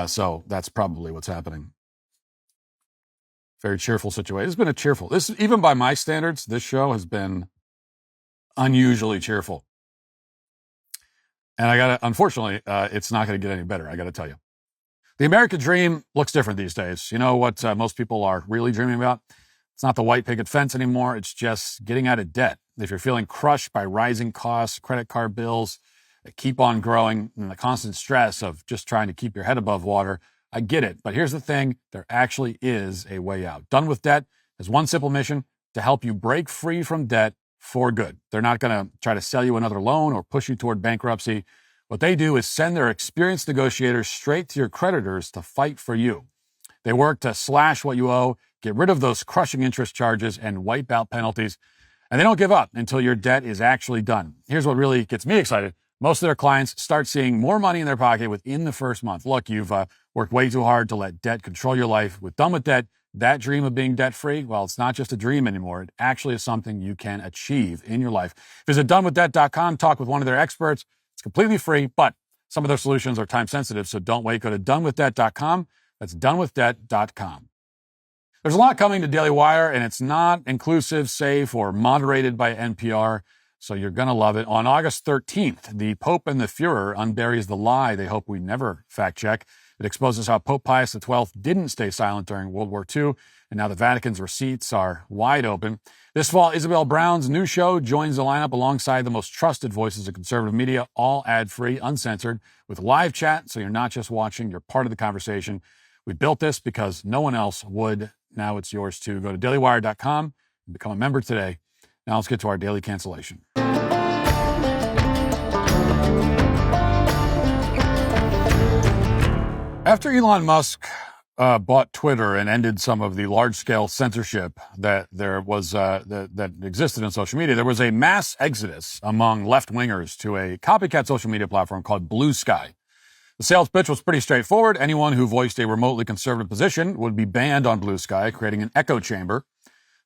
So that's probably what's happening. Very cheerful situation. It's been even by my standards, this show has been unusually cheerful. And unfortunately, it's not going to get any better, I got to tell you. The American dream looks different these days. You know what most people are really dreaming about? It's not the white picket fence anymore. It's just getting out of debt. If you're feeling crushed by rising costs, credit card bills that keep on growing, and the constant stress of just trying to keep your head above water, I get it. But here's the thing. There actually is a way out. Done with Debt has one simple mission: to help you break free from debt for good. They're not going to try to sell you another loan or push you toward bankruptcy. What they do is send their experienced negotiators straight to your creditors to fight for you. They work to slash what you owe, get rid of those crushing interest charges, and wipe out penalties. And they don't give up until your debt is actually done. Here's what really gets me excited. Most of their clients start seeing more money in their pocket within the first month. Look, you've worked way too hard to let debt control your life. With Done with Debt, that dream of being debt-free, well, it's not just a dream anymore. It actually is something you can achieve in your life. Visit donewithdebt.com, talk with one of their experts. It's completely free, but some of their solutions are time-sensitive, so don't wait. Go to donewithdebt.com. That's donewithdebt.com. There's a lot coming to Daily Wire, and it's not inclusive, safe, or moderated by NPR, so you're going to love it. On August 13th, the Pope and the Fuhrer unburies the lie they hope we never fact-check. It exposes how Pope Pius XII didn't stay silent during World War II, and now the Vatican's receipts are wide open. This fall, Isabel Brown's new show joins the lineup alongside the most trusted voices of conservative media, all ad-free, uncensored, with live chat, so you're not just watching, you're part of the conversation. We built this because no one else would. Now it's yours too. Go to dailywire.com and become a member today. Now let's get to our daily cancellation. After Elon Musk bought Twitter and ended some of the large-scale censorship that there was that existed in social media, there was a mass exodus among left-wingers to a copycat social media platform called Blue Sky. The sales pitch was pretty straightforward. Anyone who voiced a remotely conservative position would be banned on Blue Sky, creating an echo chamber.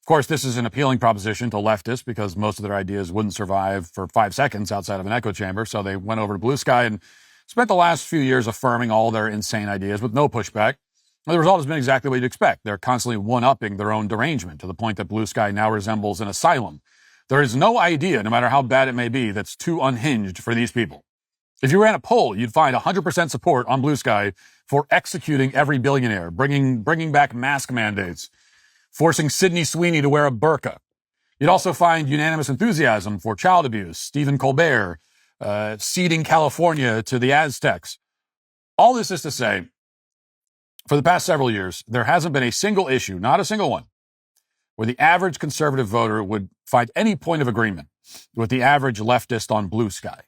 Of course, this is an appealing proposition to leftists because most of their ideas wouldn't survive for 5 seconds outside of an echo chamber, so they went over to Blue Sky and spent the last few years affirming all their insane ideas with no pushback. The result has been exactly what you'd expect. They're constantly one-upping their own derangement to the point that Blue Sky now resembles an asylum. There is no idea, no matter how bad it may be, that's too unhinged for these people. If you ran a poll, you'd find 100% support on Blue Sky for executing every billionaire, bringing back mask mandates, forcing Sydney Sweeney to wear a burqa. You'd also find unanimous enthusiasm for child abuse, Stephen Colbert, ceding California to the Aztecs. All this is to say, for the past several years, there hasn't been a single issue, not a single one, where the average conservative voter would find any point of agreement with the average leftist on Blue Sky.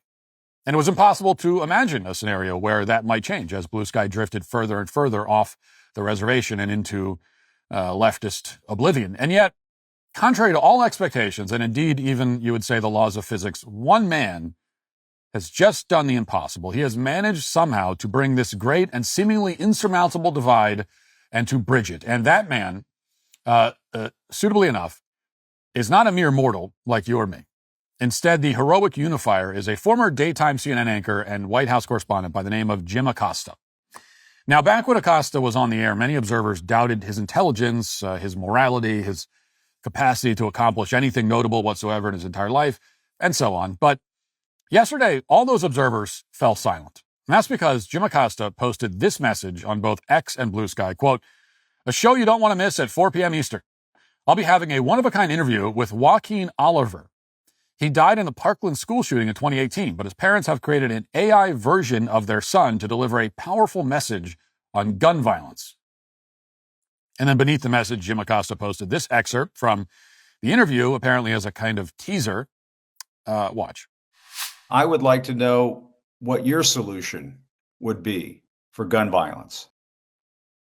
And it was impossible to imagine a scenario where that might change as Blue Sky drifted further and further off the reservation and into leftist oblivion. And yet, contrary to all expectations, and indeed even, you would say, the laws of physics, one man has just done the impossible. He has managed somehow to bring this great and seemingly insurmountable divide and to bridge it. And that man, suitably enough, is not a mere mortal like you or me. Instead, the heroic unifier is a former daytime CNN anchor and White House correspondent by the name of Jim Acosta. Now, back when Acosta was on the air, many observers doubted his intelligence, his morality, his capacity to accomplish anything notable whatsoever in his entire life, and so on. But yesterday, all those observers fell silent. And that's because Jim Acosta posted this message on both X and Blue Sky, quote, "A show you don't want to miss at 4 p.m. Eastern. I'll be having a one-of-a-kind interview with Joaquin Oliver. He died in the Parkland school shooting in 2018, but his parents have created an AI version of their son to deliver a powerful message on gun violence." And then beneath the message, Jim Acosta posted this excerpt from the interview, apparently as a kind of teaser. Watch. I would like to know what your solution would be for gun violence.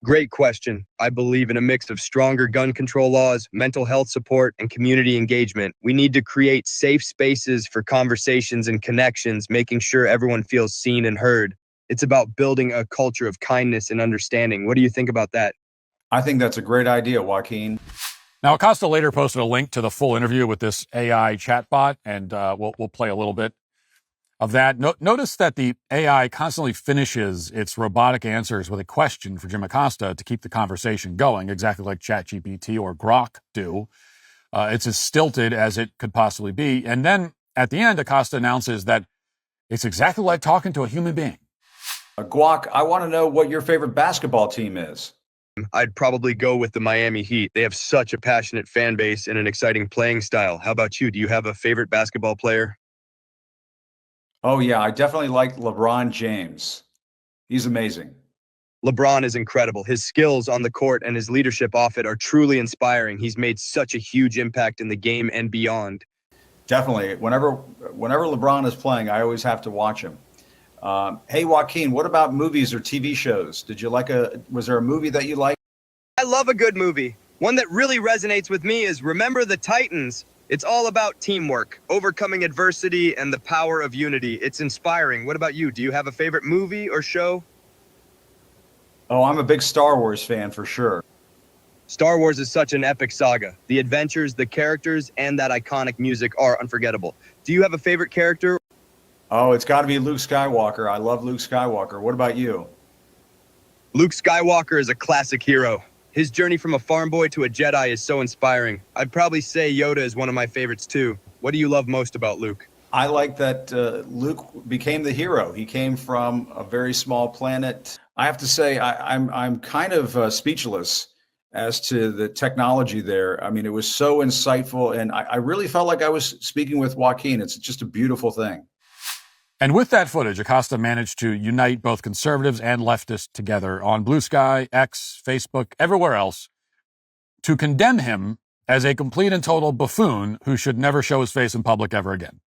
Great question. I believe in a mix of stronger gun control laws, mental health support, and community engagement. We need to create safe spaces for conversations and connections, making sure everyone feels seen and heard. It's about building a culture of kindness and understanding. What do you think about that? I think that's a great idea, Joaquin. Now, Acosta later posted a link to the full interview with this AI chatbot, and we'll play a little bit of that. Notice that the AI constantly finishes its robotic answers with a question for Jim Acosta to keep the conversation going, exactly like ChatGPT or Grok do. It's as stilted as it could possibly be. And then at the end, Acosta announces that it's exactly like talking to a human being. Guac, I want to know what your favorite basketball team is. I'd probably go with the Miami Heat. They have such a passionate fan base and an exciting playing style. How about you? Do you have a favorite basketball player? Oh, yeah, I definitely like LeBron James. He's amazing. LeBron is incredible. His skills on the court and his leadership off it are truly inspiring. He's made such a huge impact in the game and beyond. Definitely. Whenever LeBron is playing, I always have to watch him. Hey, Joaquin, what about movies or TV shows? Was there a movie that you liked? I love a good movie. One that really resonates with me is Remember the Titans. It's all about teamwork, overcoming adversity, and the power of unity. It's inspiring. What about you? Do you have a favorite movie or show? Oh, I'm a big Star Wars fan for sure. Star Wars is such an epic saga. The adventures, the characters, and that iconic music are unforgettable. Do you have a favorite character? Oh, it's got to be Luke Skywalker. I love Luke Skywalker. What about you? Luke Skywalker is a classic hero. His journey from a farm boy to a Jedi is so inspiring. I'd probably say Yoda is one of my favorites too. What do you love most about Luke? I like that Luke became the hero. He came from a very small planet. I have to say, I'm kind of speechless as to the technology there. I mean, it was so insightful, and I really felt like I was speaking with Joaquin. It's just a beautiful thing. And with that footage, Acosta managed to unite both conservatives and leftists together on Blue Sky, X, Facebook, everywhere else, to condemn him as a complete and total buffoon who should never show his face in public ever again.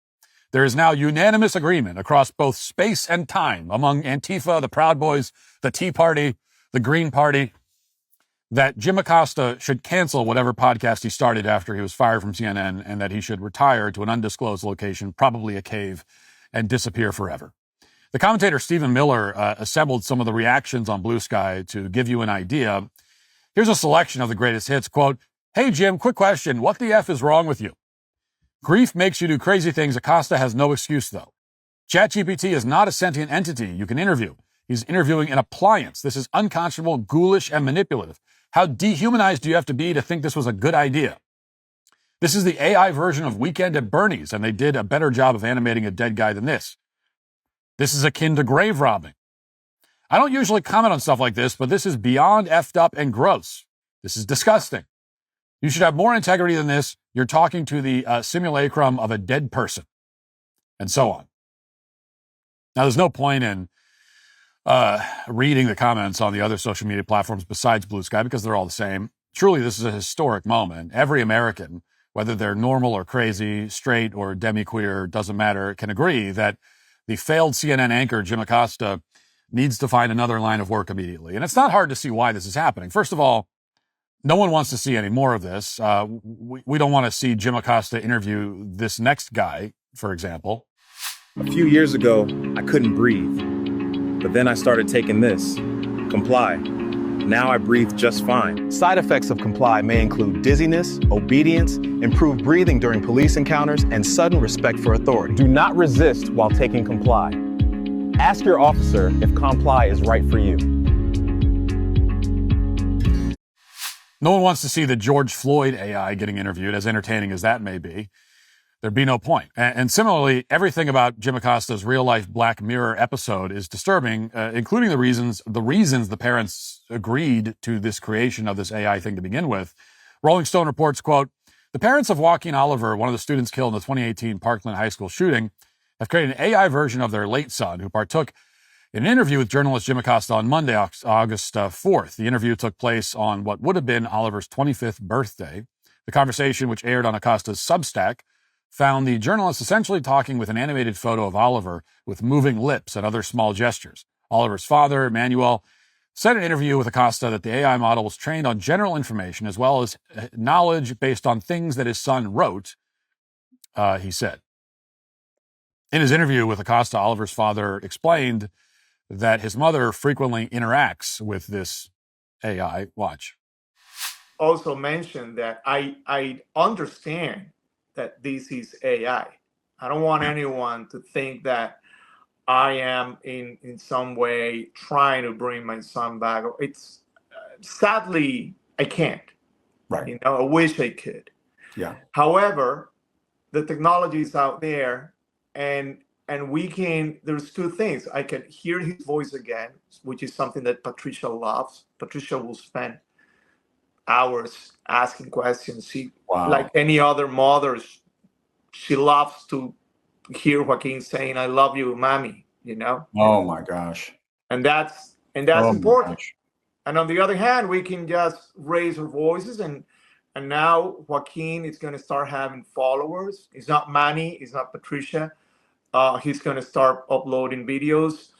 There is now unanimous agreement across both space and time among Antifa, the Proud Boys, the Tea Party, the Green Party, that Jim Acosta should cancel whatever podcast he started after he was fired from CNN, and that he should retire to an undisclosed location, probably a cave, and disappear forever. The commentator Stephen Miller assembled some of the reactions on Blue Sky to give you an idea. Here's a selection of the greatest hits. Quote, "Hey, Jim, quick question. What the F is wrong with you? Grief makes you do crazy things. Acosta has no excuse, though. ChatGPT is not a sentient entity you can interview. He's interviewing an appliance. This is unconscionable, ghoulish, and manipulative. How dehumanized do you have to be to think this was a good idea? This is the AI version of Weekend at Bernie's, and they did a better job of animating a dead guy than this. This is akin to grave robbing. I don't usually comment on stuff like this, but this is beyond effed up and gross. This is disgusting. You should have more integrity than this. You're talking to the simulacrum of a dead person," and so on. Now, there's no point in reading the comments on the other social media platforms besides Blue Sky because they're all the same. Truly, this is a historic moment. Every American, whether they're normal or crazy, straight or demi-queer, doesn't matter, can agree that the failed CNN anchor, Jim Acosta, needs to find another line of work immediately. And it's not hard to see why this is happening. First of all, no one wants to see any more of this. We don't want to see Jim Acosta interview this next guy, for example. A few years ago, I couldn't breathe. But then I started taking this, Comply. Now I breathe just fine. Side effects of Comply may include dizziness, obedience, improved breathing during police encounters, and sudden respect for authority. Do not resist while taking Comply. Ask your officer if Comply is right for you. No one wants to see the George Floyd AI getting interviewed, as entertaining as that may be. There'd be no point. And similarly, everything about Jim Acosta's real-life Black Mirror episode is disturbing, including the reasons the parents agreed to this creation of this AI thing to begin with. Rolling Stone reports, quote, "The parents of Joaquin Oliver, one of the students killed in the 2018 Parkland High School shooting, have created an AI version of their late son who partook in an interview with journalist Jim Acosta on Monday, August 4th. The interview took place on what would have been Oliver's 25th birthday. The conversation, which aired on Acosta's Substack, found the journalist essentially talking with an animated photo of Oliver with moving lips and other small gestures. Oliver's father, Emmanuel, said in an interview with Acosta that the AI model was trained on general information as well as knowledge based on things that his son wrote, he said. In his interview with Acosta, Oliver's father explained that his mother frequently interacts with this AI. Watch. Also mentioned that I understand that this is AI. I don't want anyone to think that I am in some way trying to bring my son back. It's sadly, I can't. Right. You know, I wish I could. Yeah. However, the technology is out there, and there's two things. I can hear his voice again, which is something that Patricia loves. Patricia will spend hours asking questions. Like any other mother, she loves to hear Joaquin saying, "I love you, mommy," Oh my gosh. And that's important. And on the other hand, we can just raise our voices, and now Joaquin is going to start having followers. It's not Manny, it's not Patricia. He's going to start uploading videos.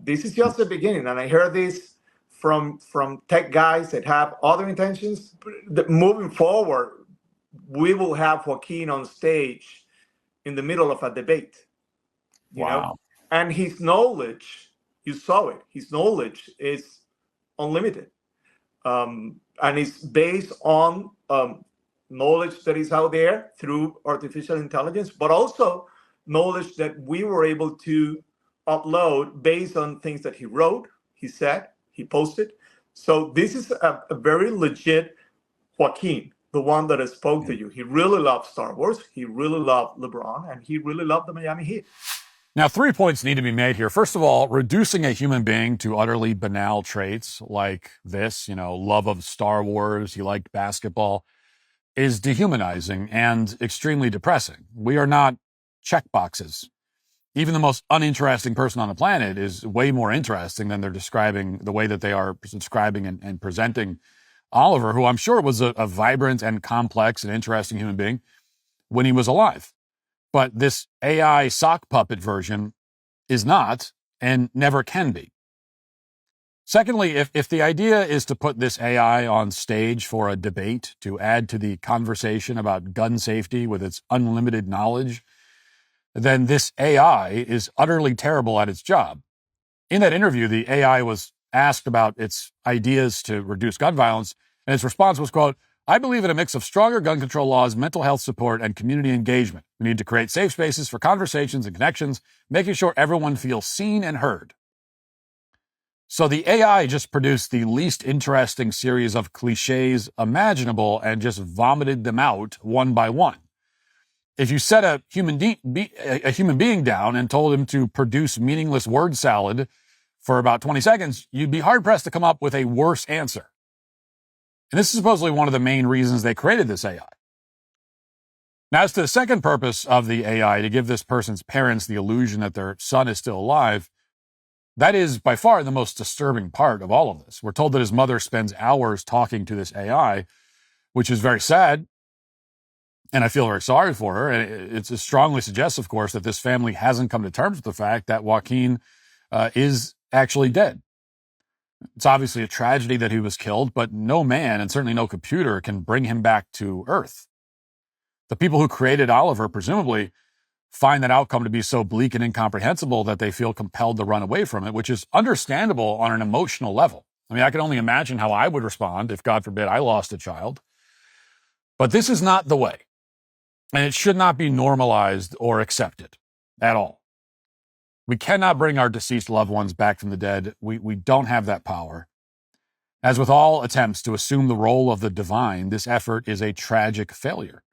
This is just the beginning, and I heard this from tech guys that have other intentions. Moving forward, we will have Joaquin on stage in the middle of a debate. You know? And his knowledge, you saw it. His knowledge is unlimited, and it's based on knowledge that is out there through artificial intelligence, but also knowledge that we were able to upload based on things that he wrote, he said, he posted. So this is a very legit Joaquin, the one that I spoke to you. He really loved Star Wars, he really loved LeBron, and he really loved the Miami Heat. Now, 3 points need to be made here. First of all, reducing a human being to utterly banal traits like this, love of Star Wars, he liked basketball, is dehumanizing and extremely depressing. We are not checkboxes. Even the most uninteresting person on the planet is way more interesting than they're describing the way that they are describing and presenting Oliver, who I'm sure was a vibrant and complex and interesting human being when he was alive. But this AI sock puppet version is not and never can be. Secondly, if the idea is to put this AI on stage for a debate to add to the conversation about gun safety with its unlimited knowledge, then this AI is utterly terrible at its job. In that interview, the AI was asked about its ideas to reduce gun violence, and its response was, quote, "I believe in a mix of stronger gun control laws, mental health support, and community engagement. We need to create safe spaces for conversations and connections, making sure everyone feels seen and heard." So the AI just produced the least interesting series of cliches imaginable and just vomited them out one by one. If you set a human being down and told him to produce meaningless word salad for about 20 seconds, you'd be hard-pressed to come up with a worse answer. And this is supposedly one of the main reasons they created this AI. Now, as to the second purpose of the AI, to give this person's parents the illusion that their son is still alive, that is by far the most disturbing part of all of this. We're told that his mother spends hours talking to this AI, which is very sad, and I feel very sorry for her. And it strongly suggests, of course, that this family hasn't come to terms with the fact that Joaquin is actually dead. It's obviously a tragedy that he was killed, but no man, and certainly no computer, can bring him back to Earth. The people who created Oliver presumably find that outcome to be so bleak and incomprehensible that they feel compelled to run away from it, which is understandable on an emotional level. I mean, I can only imagine how I would respond if, God forbid, I lost a child. But this is not the way. And it should not be normalized or accepted at all. We cannot bring our deceased loved ones back from the dead. We don't have that power. As with all attempts to assume the role of the divine, this effort is a tragic failure.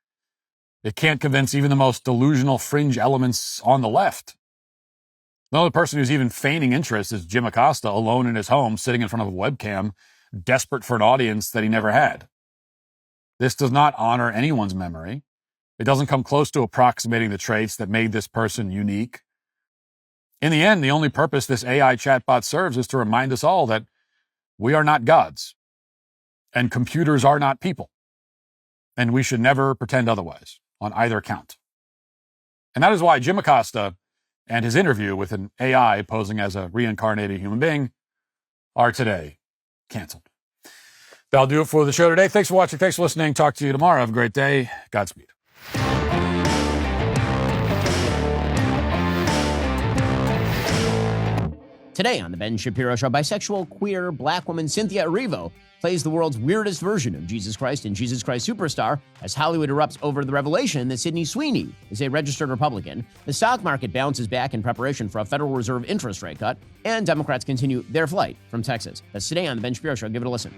It can't convince even the most delusional fringe elements on the left. The only person who's even feigning interest is Jim Acosta, alone in his home, sitting in front of a webcam, desperate for an audience that he never had. This does not honor anyone's memory. It doesn't come close to approximating the traits that made this person unique. In the end, the only purpose this AI chatbot serves is to remind us all that we are not gods, and computers are not people, and we should never pretend otherwise on either count. And that is why Jim Acosta and his interview with an AI posing as a reincarnated human being are today canceled. That'll do it for the show today. Thanks for watching. Thanks for listening. Talk to you tomorrow. Have a great day. Godspeed. Today on The Ben Shapiro Show, bisexual, queer, black woman Cynthia Erivo plays the world's weirdest version of Jesus Christ in Jesus Christ Superstar as Hollywood erupts over the revelation that Sydney Sweeney is a registered Republican. The stock market bounces back in preparation for a Federal Reserve interest rate cut, and Democrats continue their flight from Texas. That's today on The Ben Shapiro Show. Give it a listen.